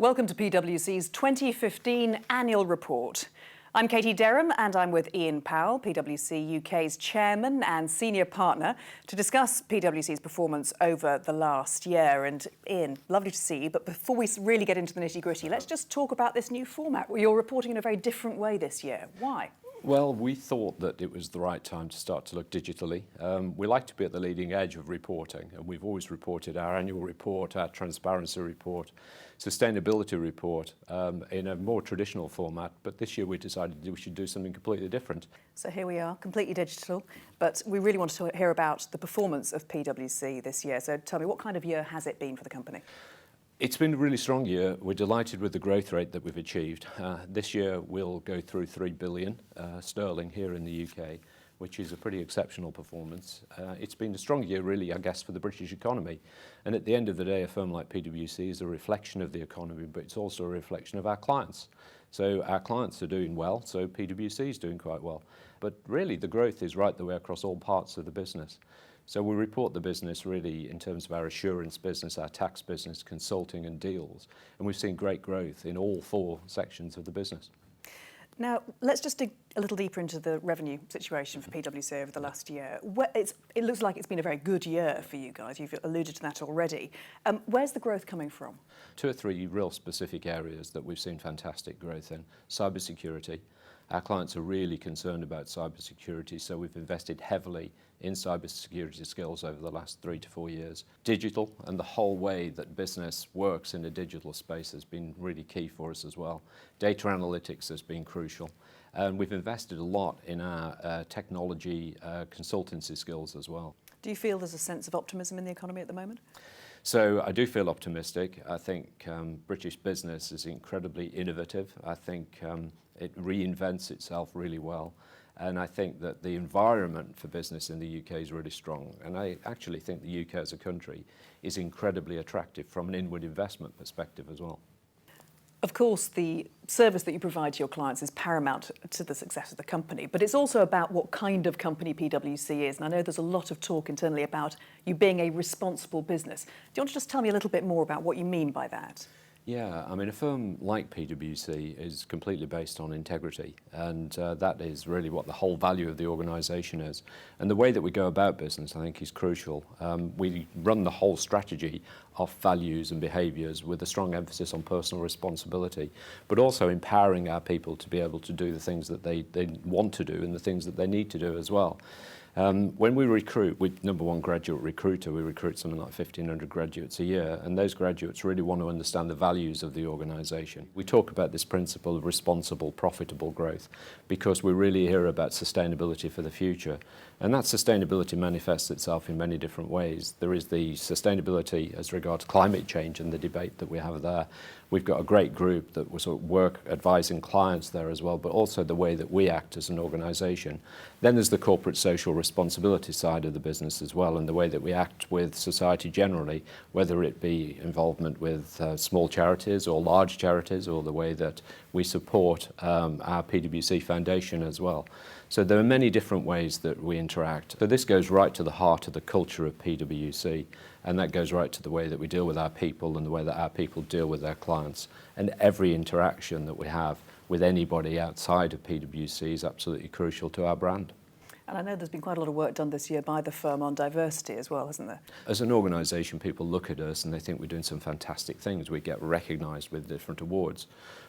Welcome to PwC's 2015 annual report. I'm Katie Derham and I'm with Ian Powell, PwC UK's chairman and senior partner, to discuss PwC's performance over the last year. And Ian, lovely to see you, but before we really get into the nitty-gritty, let's just talk about this new format. You're reporting in a very different way this year. Why? Well, we thought that it was the right time to start to look digitally. We like to be at the leading edge of reporting, and we've always reported our annual report, our transparency report, sustainability report in a more traditional format, but this year we decided we should do something completely different. So here we are, completely digital, but we really want to hear about the performance of PwC this year. So tell me, what kind of year has it been for the company? It's been a really strong year. We're delighted with the growth rate that we've achieved. This year we'll go through 3 billion sterling here in the UK, which is a pretty exceptional performance. It's been a strong year really, I guess, for the British economy. And at the end of the day, a firm like PwC is a reflection of the economy, but it's also a reflection of our clients. So our clients are doing well, so PwC is doing quite well. But really the growth is right the way across all parts of the business. So we report the business really in terms of our assurance business, our tax business, consulting and deals. And we've seen great growth in all 4 sections of the business. Now, let's just dig a little deeper into the revenue situation for PwC over the last year. It looks like it's been a very good year for you guys. You've alluded to that already. Where's the growth coming from? 2 or 3 real specific areas that we've seen fantastic growth in. Cybersecurity. Our clients are really concerned about cybersecurity, so we've invested heavily in cybersecurity skills over the last 3 to 4 years. Digital and the whole way that business works in a digital space has been really key for us as well. Data analytics has been crucial. And we've invested a lot in our technology consultancy skills as well. Do you feel there's a sense of optimism in the economy at the moment? So I do feel optimistic. I think British business is incredibly innovative. I think it reinvents itself really well. And I think that the environment for business in the UK is really strong. And I actually think the UK as a country is incredibly attractive from an inward investment perspective as well. Of course, the service that you provide to your clients is paramount to the success of the company, but it's also about what kind of company PwC is. And I know there's a lot of talk internally about you being a responsible business. Do you want to just tell me a little bit more about what you mean by that? Yeah, I mean, a firm like PwC is completely based on integrity, and that is really what the whole value of the organisation is. And the way that we go about business, I think, is crucial. We run the whole strategy off values and behaviours with a strong emphasis on personal responsibility, but also empowering our people to be able to do the things that they want to do and the things that they need to do as well. When we recruit, we're #1 graduate recruiter. We recruit something like 1,500 graduates a year, and those graduates really want to understand the values of the organisation. We talk about this principle of responsible, profitable growth because we really hear about sustainability for the future. And that sustainability manifests itself in many different ways. There is the sustainability as regards climate change and the debate that we have there. We've got a great group that will sort of work advising clients there as well, but also the way that we act as an organisation. Then there's the corporate social responsibility side of the business as well, and the way that we act with society generally, whether it be involvement with small charities or large charities, or the way that we support our PwC Foundation as well. So there are many different ways that we interact. So this goes right to the heart of the culture of PwC, and that goes right to the way that we deal with our people and the way that our people deal with their clients. And every interaction that we have with anybody outside of PwC is absolutely crucial to our brand. And I know there's been quite a lot of work done this year by the firm on diversity as well, hasn't there? As an organisation, people look at us and they think we're doing some fantastic things. We get recognised with different awards.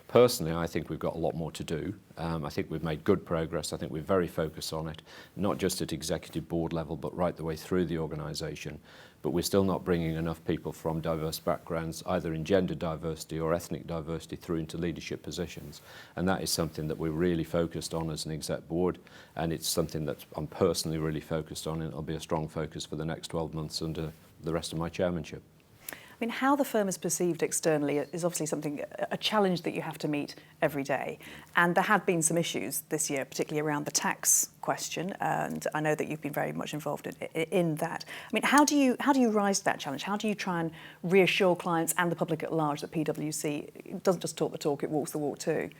Personally, I think we've got a lot more to do. I think we've made good progress. I think we're very focused on it, not just at executive board level, but right the way through the organisation. But we're still not bringing enough people from diverse backgrounds, either in gender diversity or ethnic diversity, through into leadership positions. And that is something that we're really focused on as an exec board, and it's something that I'm personally really focused on, and it'll be a strong focus for the next 12 months under the rest of my chairmanship. I mean, how the firm is perceived externally is obviously a challenge that you have to meet every day. And there have been some issues this year, particularly around the tax question. And I know that you've been very much involved in that. I mean, how do you rise to that challenge? How do you try and reassure clients and the public at large that PwC doesn't just talk the talk, it walks the walk too?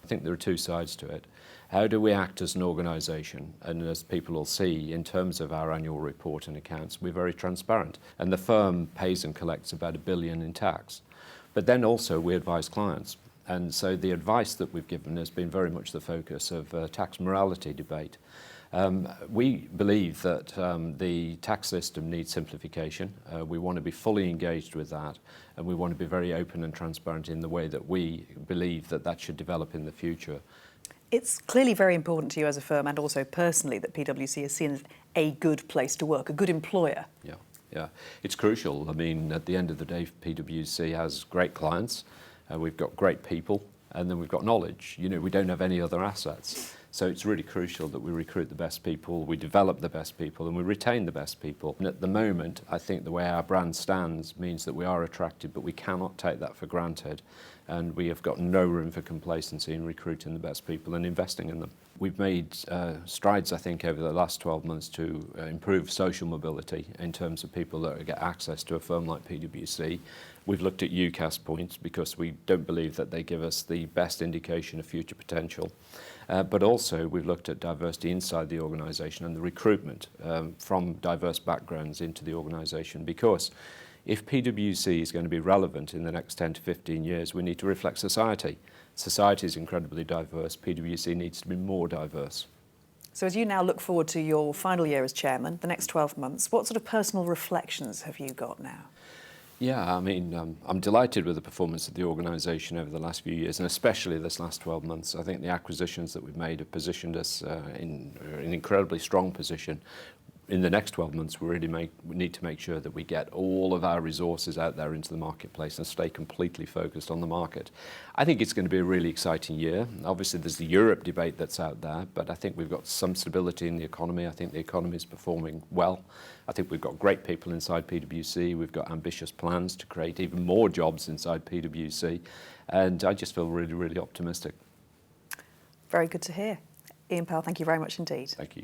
I think there are 2 sides to it. How do we act as an organisation? And as people will see, in terms of our annual report and accounts, we're very transparent. And the firm pays and collects about £1 billion in tax. But then also we advise clients. And so the advice that we've given has been very much the focus of a tax morality debate. We believe that the tax system needs simplification. We want to be fully engaged with that, and we want to be very open and transparent in the way that we believe that that should develop in the future. It's clearly very important to you as a firm and also personally that PwC is seen as a good place to work, a good employer. Yeah, it's crucial. I mean, at the end of the day, PwC has great clients, we've got great people, and then we've got knowledge. You know, we don't have any other assets. So it's really crucial that we recruit the best people, we develop the best people, and we retain the best people. And at the moment, I think the way our brand stands means that we are attractive, but we cannot take that for granted. And we have got no room for complacency in recruiting the best people and investing in them. We've made strides, I think, over the last 12 months to improve social mobility in terms of people that get access to a firm like PwC. We've looked at UCAS points because we don't believe that they give us the best indication of future potential. But also we've looked at diversity inside the organisation and the recruitment from diverse backgrounds into the organisation, because if PwC is going to be relevant in the next 10 to 15 years, we need to reflect society. Society is incredibly diverse. PwC needs to be more diverse. So as you now look forward to your final year as chairman, the next 12 months, what sort of personal reflections have you got now? Yeah, I mean, I'm delighted with the performance of the organisation over the last few years, and especially this last 12 months. I think the acquisitions that we've made have positioned us in an incredibly strong position. In the next 12 months, we need to make sure that we get all of our resources out there into the marketplace and stay completely focused on the market. I think it's going to be a really exciting year. Obviously, there's the Europe debate that's out there, but I think we've got some stability in the economy. I think the economy is performing well. I think we've got great people inside PwC. We've got ambitious plans to create even more jobs inside PwC. And I just feel really, really optimistic. Very good to hear. Ian Powell, thank you very much indeed. Thank you.